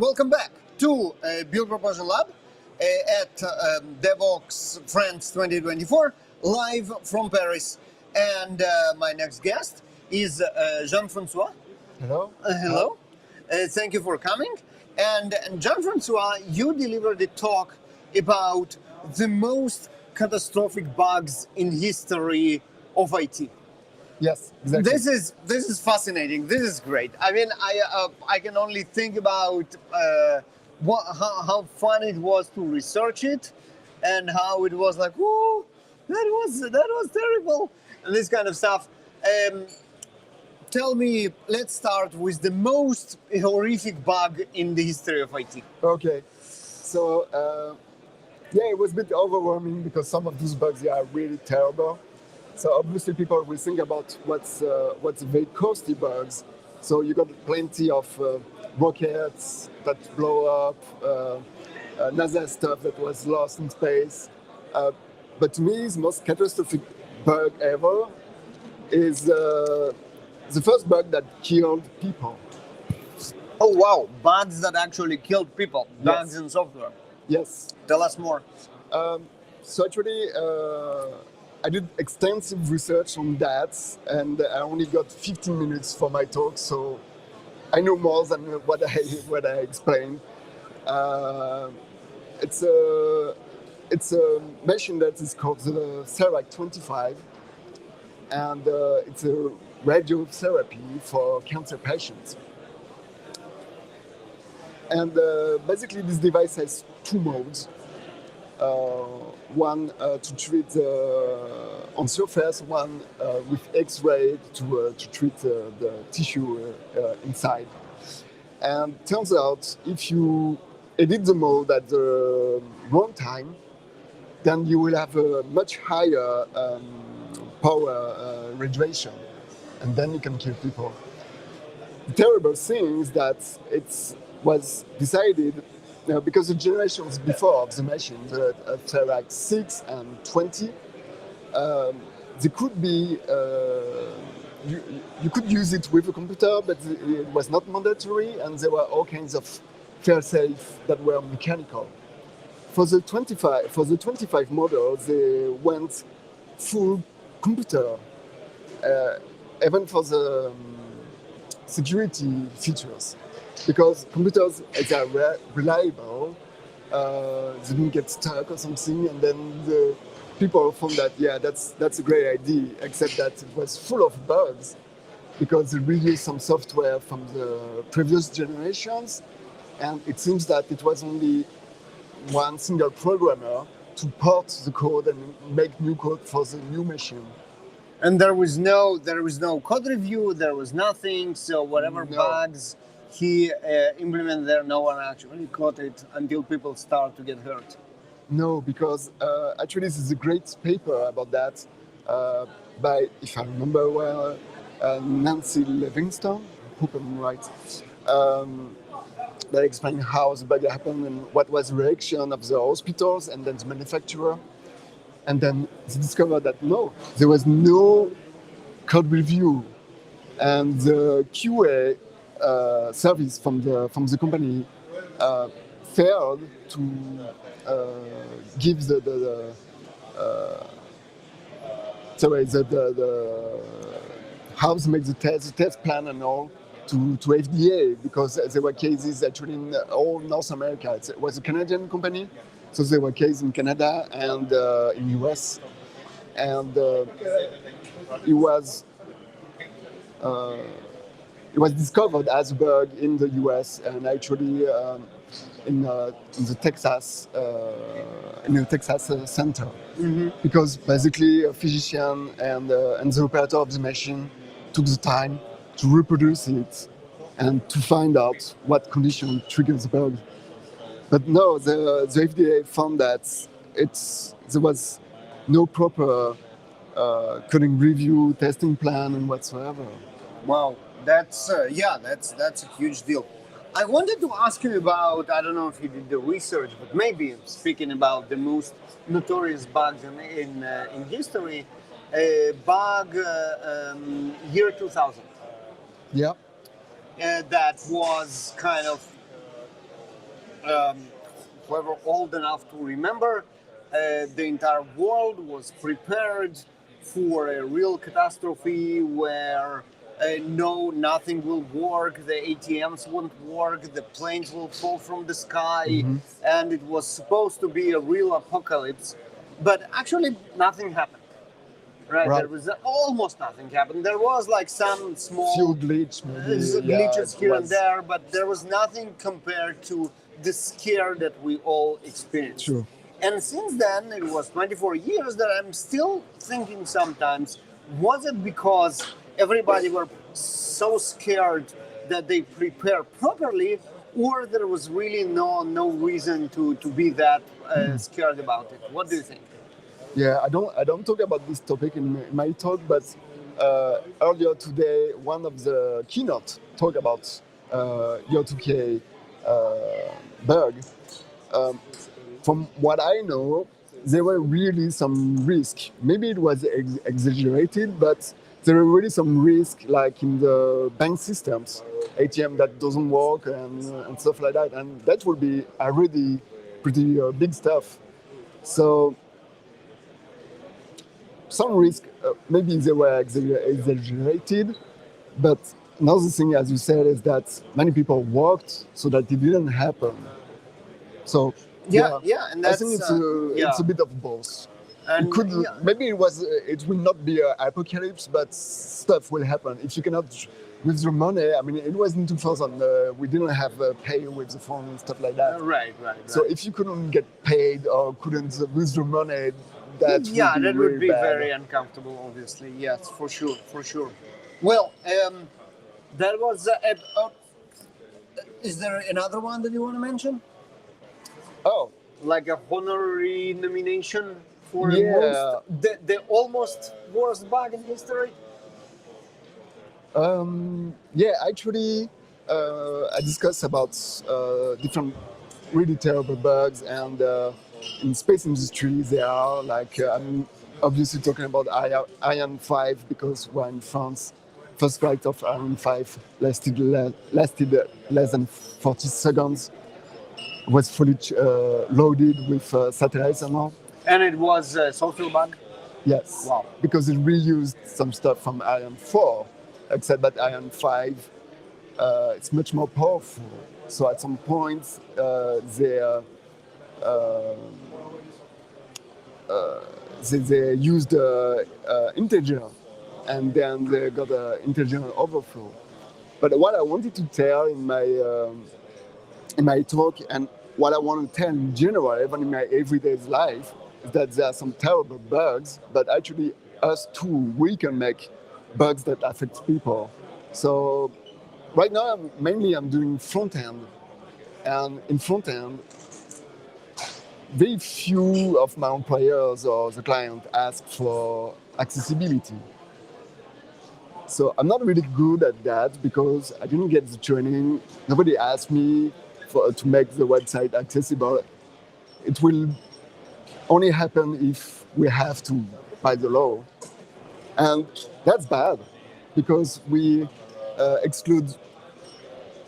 welcome back to Build Propulsion Lab at Devoxx France 2024, live from Paris. And my next guest is Jean-Francois. Hello. Hello. Thank you for coming. And Jean-Francois, you delivered a talk about the most catastrophic bugs in history of IT. Yes, exactly. This is fascinating. This is great. I mean, I can only think about how fun it was to research it, and how it was like, whoa, that was terrible, and this kind of stuff. Tell me, let's start with the most horrific bug in the history of IT. Okay, so yeah, it was a bit overwhelming because some of these bugs are really terrible. So obviously people will think about what's very costly bugs. So you got plenty of rockets that blow up, NASA stuff that was lost in space. But to me, the most catastrophic bug ever is the first bug that killed people. Oh wow, bugs that actually killed people, bugs in software. Yes. Tell us more. So actually, I did extensive research on that, and I only got 15 minutes for my talk, so I know more than what I explained. It's a machine that is called the CERAC 25, and it's a radiotherapy for cancer patients. And basically, this device has two modes. One to treat on surface, one with X-ray to treat the tissue inside. And turns out, if you edit the mode at the wrong time, then you will have a much higher power radiation, and then you can kill people. The terrible thing is that it was decided because the generations before the machine, the CERAC 6 and 20, they could be, you could use it with a computer, but it was not mandatory, and there were all kinds of fail-safe that were mechanical. For the 25 model, they went full computer, even for the security features. Because computers are reliable, they didn't get stuck or something, and then the people found that, yeah, that's a great idea, except that it was full of bugs because they reused some software from the previous generations, and it seems that it was only one single programmer to port the code and make new code for the new machine. And there was no code review, there was nothing, so whatever bugs he implemented there, no one actually caught it until people start to get hurt. No, because actually this is a great paper about that by, if I remember well, Nancy Livingston, I hope I'm right, that explained how the bug happened and what was the reaction of the hospitals and then the manufacturer. And then they discovered that no, there was no code review, and the QA service from the company failed to give the how to make the test plan and all to FDA, because there were cases actually in all North America. It was a Canadian company, so there were cases in Canada and in US, and it was discovered as a bug in the US and actually in the Texas center, because basically a physician and the operator of the machine took the time to reproduce it and to find out what condition triggers the bug. But no, the FDA found that there was no proper coding review, testing plan, and whatsoever. Wow, that's a huge deal. I wanted to ask you about, I don't know if you did the research, but maybe speaking about the most notorious bugs in history, bug year 2000. Yeah. That was kind of um, whoever old enough to remember, the entire world was prepared for a real catastrophe where nothing will work, the ATMs won't work, the planes will fall from the sky, and it was supposed to be a real apocalypse. But actually, nothing happened. Right, Right. there was almost nothing happened. There was like some small Few glitch maybe. glitches It here and was there, but there was nothing compared to the scare that we all experienced. Sure. And since then, it was 24 years that I'm still thinking sometimes, was it because everybody were so scared that they prepare properly, or there was really no reason to be that scared about it? What do you think? Yeah, I don't talk about this topic in my talk, but earlier today, one of the keynote talk about your 2K bug. Um, from what I know, there were really some risk. Maybe it was exaggerated, but there were really some risk, like in the bank systems, ATM that doesn't work and stuff like that, and that would be already pretty big stuff. So some risk, maybe they were exaggerated, but another thing, as you said, is that many people worked so that it didn't happen. So Yeah, and I that's think it's a bit of both. And It could yeah. maybe it will not be an apocalypse, but stuff will happen if you cannot withdraw money. I mean, it was in 2000. We didn't have pay with the phone and stuff like that. Right. So if you couldn't get paid or couldn't withdraw money, that Yeah, would be that really would be bad. very uncomfortable, obviously. Yes, for sure. Well, that was. Is there another one that you want to mention? Oh, Like a honorary nomination for Yeah. the almost worst bug in history? yeah. Actually, I discussed about different really terrible bugs, and in space industry, they are like I'm obviously talking about Ariane 5 because we're in France. First flight of Ariane 5 lasted less than 40 seconds. Was fully loaded with satellites and all. And it was a social bug? Yes, Wow. because it reused some stuff from Ariane 4, except that Ariane 5 it's much more powerful. So at some point, they used integer, and then they got an integer overflow. But what I wanted to tell in my talk, and what I want to tell in general, even in my everyday life, is that there are some terrible bugs, but actually us too, we can make bugs that affect people. So right now, I'm doing front end, and in front end, very few of my employers or the client ask for accessibility. So I'm not really good at that because I didn't get the training. Nobody asked me to make the website accessible. It will only happen if we have to by the law. And that's bad because we exclude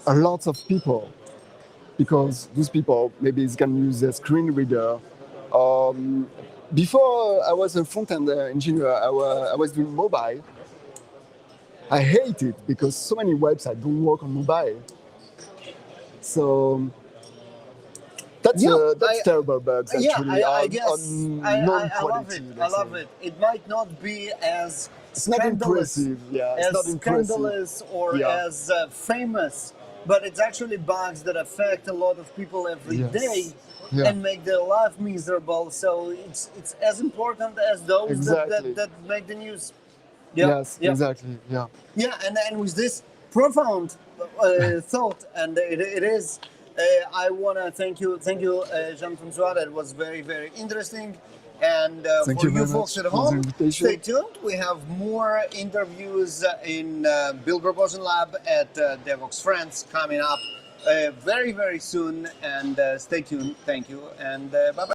a lot of people because those people maybe can use a screen reader. Before I was a front-end engineer, I was doing mobile. I hate it because so many websites don't work on mobile. So that's terrible bugs actually I on, guess on I love non-quality. it. I let's love say. it. It might not be as It's not scandalous, impressive. Yeah, it's as not impressive. scandalous or Yeah. as famous, but it's actually bugs that affect a lot of people every Yes. day Yeah. and make their life miserable. So it's as important as those Exactly. that make the news. Yes, exactly. Yeah. Yeah, and with this profound thought, and it is, I want to thank you, Jean-Francois. That was very interesting. And Thank for you you very folks much at for the home, invitation. stay tuned. We have more interviews in Build Propulsion Lab at Devoxx France coming up very soon. And stay tuned. Thank you, and bye bye.